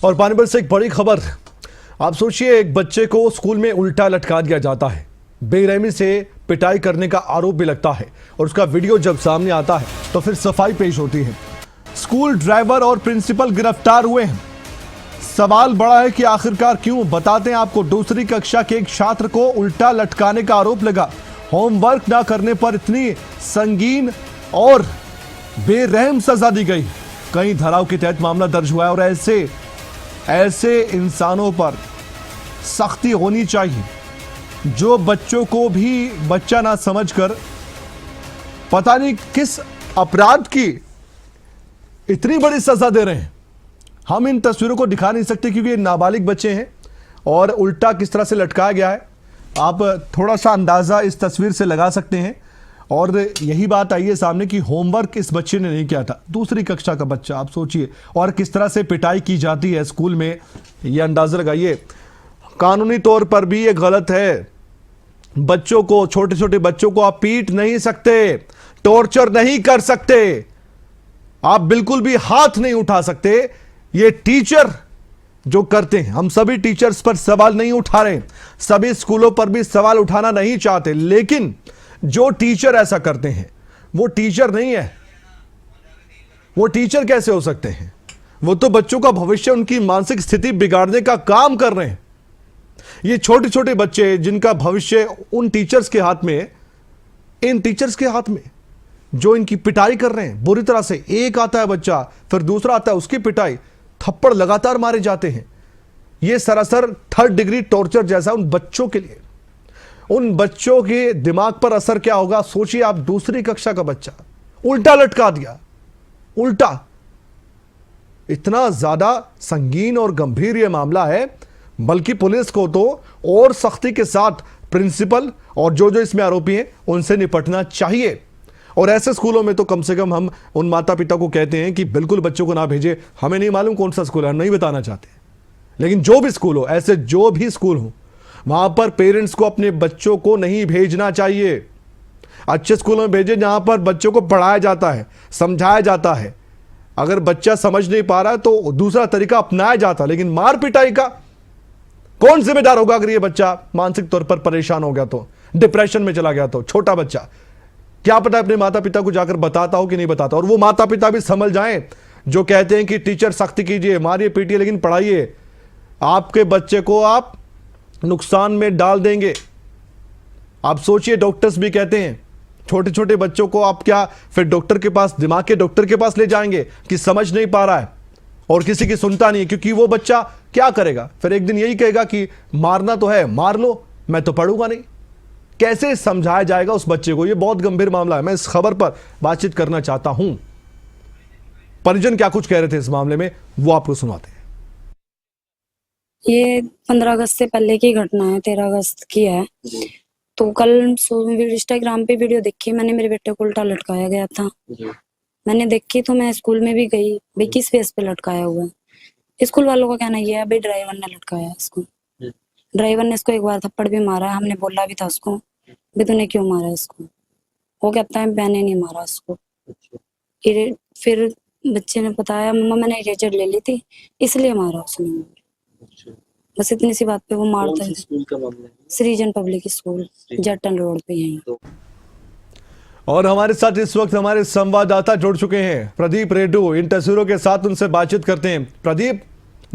और पानीपत से एक बड़ी खबर। आप सोचिए, एक बच्चे को स्कूल में उल्टा लटका दिया जाता है, बेरहमी से पिटाई करने का आरोप भी लगता है और उसका वीडियो जब सामने आता है तो फिर सफाई पेश होती है। स्कूल ड्राइवर और प्रिंसिपल गिरफ्तार हुए हैं। सवाल बड़ा है कि आखिरकार क्यों। बताते हैं आपको। दूसरी कक्षा के एक छात्र को उल्टा लटकाने का आरोप लगा। होमवर्क ना करने पर इतनी संगीन और बेरहम सजा दी गई। कई धाराओं के तहत मामला दर्ज हुआ है और ऐसे इंसानों पर सख्ती होनी चाहिए जो बच्चों को भी बच्चा ना समझकर पता नहीं किस अपराध की इतनी बड़ी सजा दे रहे हैं। हम इन तस्वीरों को दिखा नहीं सकते क्योंकि ये नाबालिग बच्चे हैं और उल्टा किस तरह से लटकाया गया है आप थोड़ा सा अंदाजा इस तस्वीर से लगा सकते हैं। और यही बात आई है सामने कि होमवर्क इस बच्चे ने नहीं किया था, दूसरी कक्षा का बच्चा। आप सोचिए, और किस तरह से पिटाई की जाती है स्कूल में, ये अंदाजा लगाइए। कानूनी तौर पर भी ये गलत है। बच्चों को, छोटे छोटे बच्चों को आप पीट नहीं सकते, टॉर्चर नहीं कर सकते, आप बिल्कुल भी हाथ नहीं उठा सकते। ये टीचर जो करते हैं, हम सभी टीचर्स पर सवाल नहीं उठा रहे, सभी स्कूलों पर भी सवाल उठाना नहीं चाहते, लेकिन जो टीचर ऐसा करते हैं वो टीचर नहीं है। वो टीचर कैसे हो सकते हैं? वो तो बच्चों का भविष्य, उनकी मानसिक स्थिति बिगाड़ने का काम कर रहे हैं। ये छोटे छोटे बच्चे जिनका भविष्य उन टीचर्स के हाथ में, इन टीचर्स के हाथ में, जो इनकी पिटाई कर रहे हैं बुरी तरह से। एक आता है बच्चा, फिर दूसरा आता है, उसकी पिटाई, थप्पड़ लगातार मारे जाते हैं। यह सरासर 3rd डिग्री टॉर्चर जैसा उन बच्चों के लिए। उन बच्चों के दिमाग पर असर क्या होगा सोचिए आप। दूसरी कक्षा का बच्चा उल्टा लटका दिया, उल्टा। इतना ज्यादा संगीन और गंभीर यह मामला है, बल्कि पुलिस को तो और सख्ती के साथ प्रिंसिपल और जो जो इसमें आरोपी हैं उनसे निपटना चाहिए। और ऐसे स्कूलों में तो कम से कम हम उन माता पिता को कहते हैं कि बिल्कुल बच्चों को ना भेजे। हमें नहीं मालूम कौन सा स्कूल है, हम नहीं बताना चाहते, लेकिन जो भी स्कूल हो, ऐसे जो भी स्कूल हो, वहां पर पेरेंट्स को अपने बच्चों को नहीं भेजना चाहिए। अच्छे स्कूलों में भेजें जहां पर बच्चों को पढ़ाया जाता है, समझाया जाता है। अगर बच्चा समझ नहीं पा रहा है तो दूसरा तरीका अपनाया जाता है, लेकिन मार पिटाई का कौन जिम्मेदार होगा? अगर ये बच्चा मानसिक तौर पर परेशान हो गया तो, डिप्रेशन में चला गया तो, छोटा बच्चा, क्या पता अपने माता पिता को जाकर बताता हो कि नहीं बताता। और वो माता पिता भी समझ जाएं जो कहते हैं कि टीचर सख्ती कीजिए, मारिए पीटिए, लेकिन पढ़ाइए। आपके बच्चे को आप नुकसान में डाल देंगे। आप सोचिए, डॉक्टर्स भी कहते हैं छोटे छोटे बच्चों को आप क्या फिर डॉक्टर के पास, दिमाग के डॉक्टर के पास ले जाएंगे कि समझ नहीं पा रहा है और किसी की सुनता नहीं है, क्योंकि वो बच्चा क्या करेगा? फिर एक दिन यही कहेगा कि मारना तो है, मार लो, मैं तो पढ़ूंगा नहीं। कैसे समझाया जाएगा उस बच्चे को? ये बहुत गंभीर मामला है। मैं इस खबर पर बातचीत करना चाहता हूं। परिजन क्या कुछ कह रहे थे इस मामले में, वो आपको सुनाते हैं। ये 15 अगस्त से पहले की घटना है, 13 अगस्त की है। तो कल इंस्टाग्राम पे वीडियो देखी मैंने, मेरे बेटे को उल्टा लटकाया गया था। मैंने देखी तो मैं स्कूल में भी गई, भाई किस बेस पे लटकाया हुआ है। स्कूल वालों का कहना ये है भाई ड्राइवर ने लटकाया इसको। ड्राइवर ने इसको एक बार थप्पड़ भी मारा है, हमने बोला भी था उसको भी तूने क्यों मारा इसको। वो कहता है मैंने नहीं मारा इसको। फिर बच्चे ने बताया मम्मा मैंने इरेजर ले ली थी इसलिए मारा उसने। बस इतनी सी बात पे वो मारता है। स्कूल का मामला है? सृजन पब्लिक स्कूल, जट्टन रोड पे यहीं। और हमारे साथ इस वक्त हमारे संवाददाता जुड़ चुके हैं, प्रदीप रेड्डू। इन तस्वीरों के साथ उनसे बातचीत करते हैं। प्रदीप,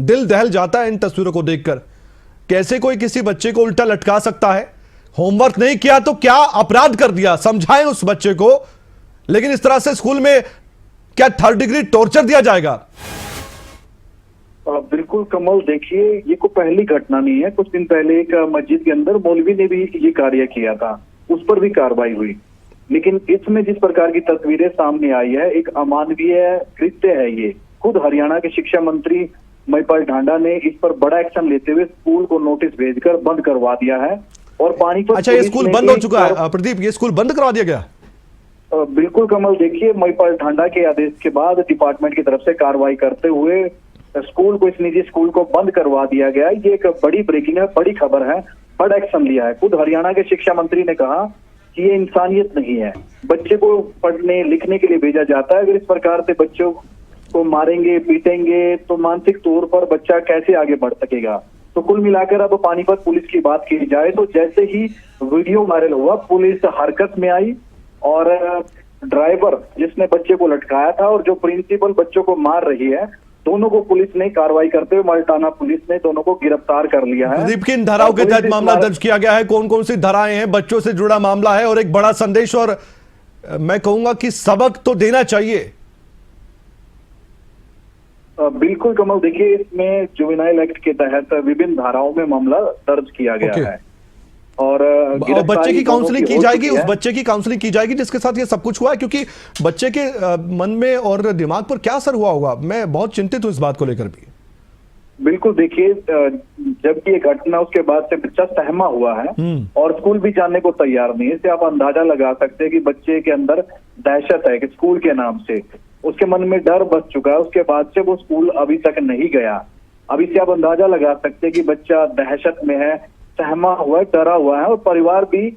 दिल दहल जाता है इन तस्वीरों को देखकर। कैसे कोई किसी बच्चे को उल्टा लटका सकता है? होमवर्क नहीं किया तो क्या अपराध कर दिया, समझाएं उस बच्चे को, लेकिन इस तरह से स्कूल में क्या 3rd डिग्री टॉर्चर दिया जाएगा? बिल्कुल कमल, देखिए ये कोई पहली घटना नहीं है। कुछ दिन पहले एक मस्जिद के अंदर मौलवी ने भी ये कार्य किया था, उस पर भी कार्रवाई हुई। लेकिन इसमें जिस प्रकार की तस्वीरें सामने आई है, एक अमानवीय कृत्य है ये। खुद हरियाणा के शिक्षा मंत्री महिपाल ढांडा ने इस पर बड़ा एक्शन लेते हुए स्कूल को नोटिस भेजकर बंद करवा दिया है। और पानीपत, अच्छा, ये स्कूल बंद हो चुका है प्रदीप? ये स्कूल बंद करवा दिया गया? बिल्कुल कमल, देखिए महिपाल ढांडा के आदेश के बाद डिपार्टमेंट की तरफ से कार्रवाई करते हुए स्कूल को, इस निजी स्कूल को बंद करवा दिया गया। ये एक बड़ी ब्रेकिंग है, बड़ी खबर है, बड़ा एक्शन लिया है। खुद हरियाणा के शिक्षा मंत्री ने कहा कि ये इंसानियत नहीं है। बच्चे को पढ़ने लिखने के लिए भेजा जाता है, अगर इस प्रकार से बच्चों को मारेंगे पीटेंगे तो मानसिक तौर पर बच्चा कैसे आगे बढ़ सकेगा। तो कुल मिलाकर अब पानीपत पुलिस की बात की जाए तो जैसे ही वीडियो वायरल हुआ पुलिस हरकत में आई और ड्राइवर जिसने बच्चे को लटकाया था और जो प्रिंसिपल बच्चों को मार रही है, दोनों को पुलिस ने कार्रवाई करते हुए माल्टाना पुलिस ने दोनों को गिरफ्तार कर लिया है। प्रदीप, किन धाराओं के तहत मामला दर्ज किया गया है, कौन कौन सी धाराएं हैं? बच्चों से जुड़ा मामला है और एक बड़ा संदेश और मैं कहूंगा कि सबक तो देना चाहिए। बिल्कुल कमल, देखिए इसमें जुवेनाइल एक्ट के तहत विभिन्न धाराओं में मामला दर्ज किया गया है और बच्चे की काउंसलिंग की जाएगी, उस है। बच्चे की काउंसलिंग की जाएगी जिसके साथ ये सब कुछ हुआ है, क्योंकि बच्चे के मन में और दिमाग पर क्या असर हुआ होगा, मैं बहुत चिंतित हूं इस बात को लेकर भी। बिल्कुल, देखिए जब ये घटना उसके बाद से बच्चा सहमा हुआ है और स्कूल भी जाने को तैयार नहीं है। इससे आप अंदाजा लगा सकते हैं कि बच्चे के अंदर दहशत है कि स्कूल के नाम से उसके मन में डर बस चुका है। उसके बाद से वो स्कूल अभी तक नहीं गया। अभी से आप अंदाजा लगा सकते हैं कि बच्चा दहशत में है, सहमा हुआ है, डरा हुआ है और परिवार भी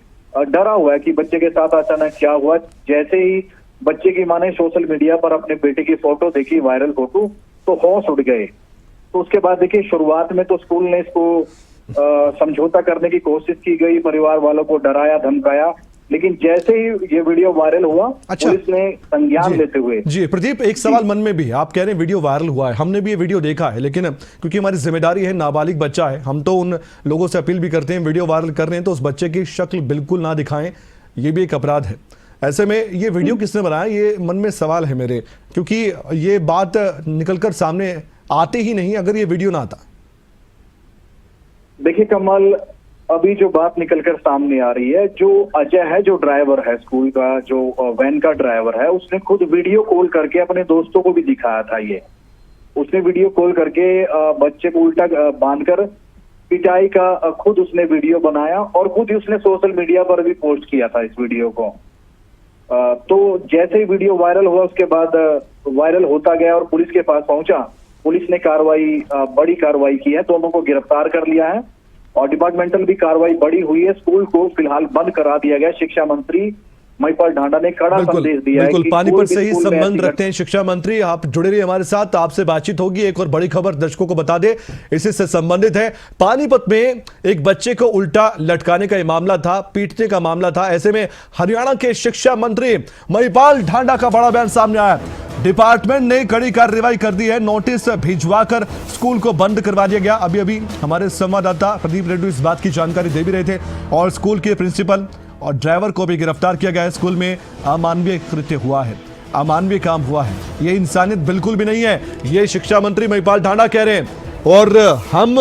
डरा हुआ है कि बच्चे के साथ अचानक क्या हुआ। जैसे ही बच्चे की मां ने सोशल मीडिया पर अपने बेटे की फोटो देखी, वायरल फोटो, तो होश उड़ गए। तो उसके बाद देखिए शुरुआत में तो स्कूल ने इसको समझौता करने की कोशिश की गई, परिवार वालों को डराया धमकाया, लेकिन जैसे ही ये वीडियो वायरल हुआ पुलिस ने संज्ञान लेते हुए। जी प्रदीप, एक सवाल मन में भी है, आप कह रहे हैं वीडियो वायरल हुआ है, हमने भी ये वीडियो देखा है, लेकिन क्योंकि हमारी जिम्मेदारी है, नाबालिग बच्चा है, हम तो उन लोगों से अपील भी करते हैं वीडियो वायरल कर रहे हैं तो उस बच्चे की शक्ल बिल्कुल ना दिखाएं, ये भी एक अपराध है। ऐसे में ये वीडियो किसने बनाया, ये मन में सवाल है मेरे, क्योंकि ये बात निकलकर सामने आते ही नहीं अगर ये वीडियो ना आता। देखिए कमल, अभी जो बात निकलकर सामने आ रही है, जो अजय है, जो ड्राइवर है स्कूल का, जो वैन का ड्राइवर है, उसने खुद वीडियो कॉल करके अपने दोस्तों को भी दिखाया था। ये उसने वीडियो कॉल करके बच्चे को उल्टा बांधकर पिटाई का खुद उसने वीडियो बनाया और खुद ही उसने सोशल मीडिया पर भी पोस्ट किया था इस वीडियो को। तो जैसे ही वीडियो वायरल हुआ उसके बाद वायरल होता गया और पुलिस के पास पहुंचा। पुलिस ने बड़ी कार्रवाई की है, दोनों को गिरफ्तार कर लिया है और डिपार्टमेंटल भी कार्रवाई बड़ी हुई है। स्कूल को फिलहाल बंद करा दिया गया। शिक्षा मंत्री महिपाल ढांडा ने कड़ा संदेश दिया है कि पानीपत से ही संबंध रखते हैं शिक्षा मंत्री, आप जुड़े रहिए हमारे साथ, आपसे बातचीत होगी। एक और बड़ी खबर दर्शकों को बता दे, इसी से संबंधित है। पानीपत में एक बच्चे को उल्टा लटकाने का मामला था, पीटने का मामला था। ऐसे में हरियाणा के शिक्षा मंत्री महिपाल ढांडा का बड़ा बयान सामने आया। डिपार्टमेंट ने कड़ी कार्रवाई कर दी है, नोटिस भिजवाकर स्कूल को बंद करवा दिया गया। अभी हमारे संवाददाता प्रदीप रेड्डी इस बात की जानकारी दे भी रहे थे और स्कूल के प्रिंसिपल और ड्राइवर को भी गिरफ्तार किया गया है। स्कूल में अमानवीय कृत्य हुआ है, अमानवीय काम हुआ है, ये इंसानियत बिल्कुल भी नहीं है, ये शिक्षा मंत्री महिपाल ढांडा कह रहे हैं। और हम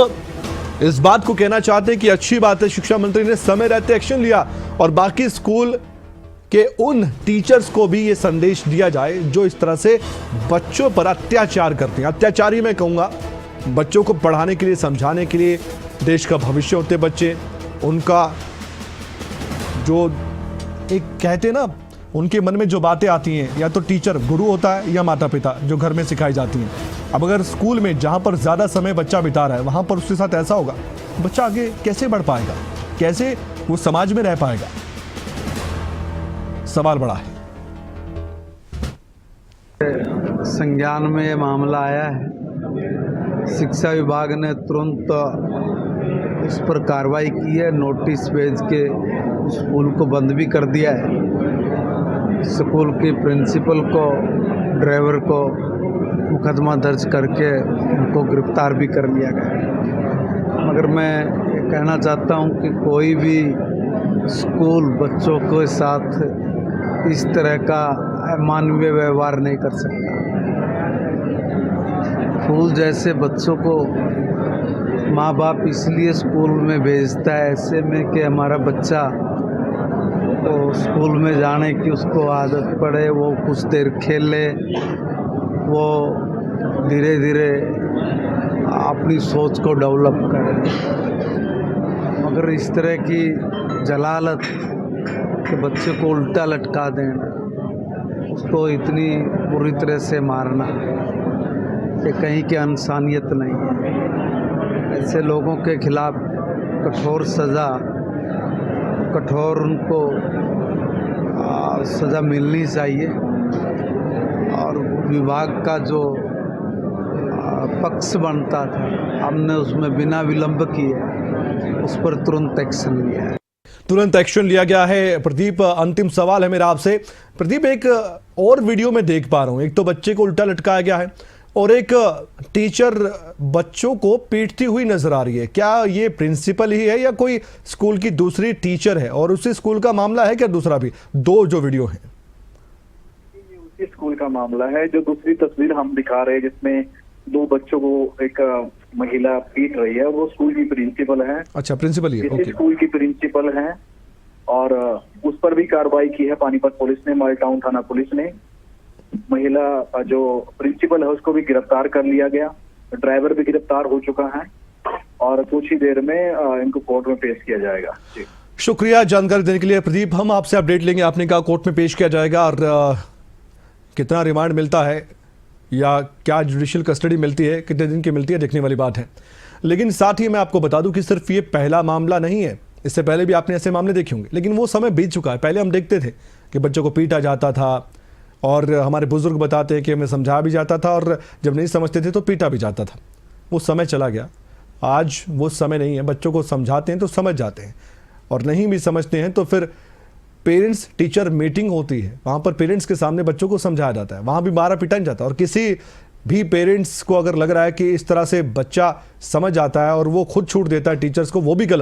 इस बात को कहना चाहते हैं कि अच्छी बात है शिक्षा मंत्री ने समय रहते एक्शन लिया और बाकी स्कूल के उन टीचर्स को भी ये संदेश दिया जाए जो इस तरह से बच्चों पर अत्याचार करते हैं। अत्याचारी मैं कहूँगा, बच्चों को पढ़ाने के लिए, समझाने के लिए, देश का भविष्य होते बच्चे, उनका जो एक कहते हैं ना, उनके मन में जो बातें आती हैं, या तो टीचर गुरु होता है या माता पिता जो घर में सिखाई जाती हैं। अब अगर स्कूल में जहाँ पर ज़्यादा समय बच्चा बिता रहा है वहाँ पर उसके साथ ऐसा होगा, बच्चा आगे कैसे बढ़ पाएगा, कैसे वो समाज में रह पाएगा, सवाल बड़ा है। संज्ञान में ये मामला आया है, शिक्षा विभाग ने तुरंत इस पर कार्रवाई की है, नोटिस भेज के स्कूल को बंद भी कर दिया है। स्कूल के प्रिंसिपल को, ड्राइवर को मुकदमा दर्ज करके उनको गिरफ्तार भी कर लिया गया। मगर मैं ये कहना चाहता हूँ कि कोई भी स्कूल बच्चों के साथ इस तरह का अमानवीय व्यवहार नहीं कर सकता। फूल जैसे बच्चों को माँ बाप इसलिए स्कूल में भेजता है ऐसे में कि हमारा बच्चा तो स्कूल में जाने की उसको आदत पड़े, वो कुछ देर खेले, वो धीरे धीरे अपनी सोच को डेवलप करे। मगर इस तरह की जलालत कि बच्चे को उल्टा लटका देना, उसको इतनी बुरी तरह से मारना, ये कहीं की इंसानियत नहीं है। ऐसे लोगों के खिलाफ कठोर सज़ा, कठोर उनको सज़ा मिलनी चाहिए और विभाग का जो पक्ष बनता था, हमने उसमें बिना विलंब किए उस पर तुरंत एक्शन लिया है। तुरंत एक्शन लिया गया है। प्रदीप, अंतिम सवाल है मेरा आपसे। प्रदीप, एक और वीडियो में देख पा रहा हूं, एक तो बच्चे को उल्टा लटकाया गया है और एक टीचर बच्चों को पीटती हुई नजर आ रही है। क्या ये प्रिंसिपल ही है या कोई स्कूल की दूसरी टीचर है, और उसी स्कूल का मामला है क्या दूसरा भी? दो जो वीडियो है उसी स्कूल का मामला है। जो दूसरी तस्वीर हम दिखा रहे हैं जिसमें दो बच्चों को एक महिला पीट रही है, वो स्कूल की प्रिंसिपल है। अच्छा, प्रिंसिपल ही है। इसी ओके। स्कूल की प्रिंसिपल है और उस पर भी कार्रवाई की है पानीपत पुलिस ने, माल टाउन थाना पुलिस ने। महिला जो प्रिंसिपल है उसको भी गिरफ्तार कर लिया गया, ड्राइवर भी गिरफ्तार हो चुका है और कुछ ही देर में इनको कोर्ट में पेश किया जाएगा। जी, शुक्रिया जानकारी देने के लिए प्रदीप। हम आपसे अपडेट लेंगे। आपने कहा कोर्ट में पेश किया जाएगा, और कितना रिमांड मिलता है या क्या जुडिशियल कस्टडी मिलती है, कितने दिन की मिलती है, देखने वाली बात है। लेकिन साथ ही मैं आपको बता दूं कि सिर्फ ये पहला मामला नहीं है, इससे पहले भी आपने ऐसे मामले देखे होंगे, लेकिन वो समय बीत चुका है। पहले हम देखते थे कि बच्चों को पीटा जाता था और हमारे बुजुर्ग बताते हैं कि हमें समझा भी जाता था और जब नहीं समझते थे तो पीटा भी जाता था। वो समय चला गया, आज वो समय नहीं है। बच्चों को समझाते हैं तो समझ जाते हैं, और नहीं भी समझते हैं तो फिर पेरेंट्स टीचर मीटिंग होती है, वहाँ पर पेरेंट्स के सामने बच्चों को समझाया जाता है, वहाँ भी मारा पिटा नहीं जाता। और किसी भी पेरेंट्स को अगर लग रहा है कि इस तरह से बच्चा समझ आता है और वो खुद छूट देता है टीचर्स को, वो भी गलत।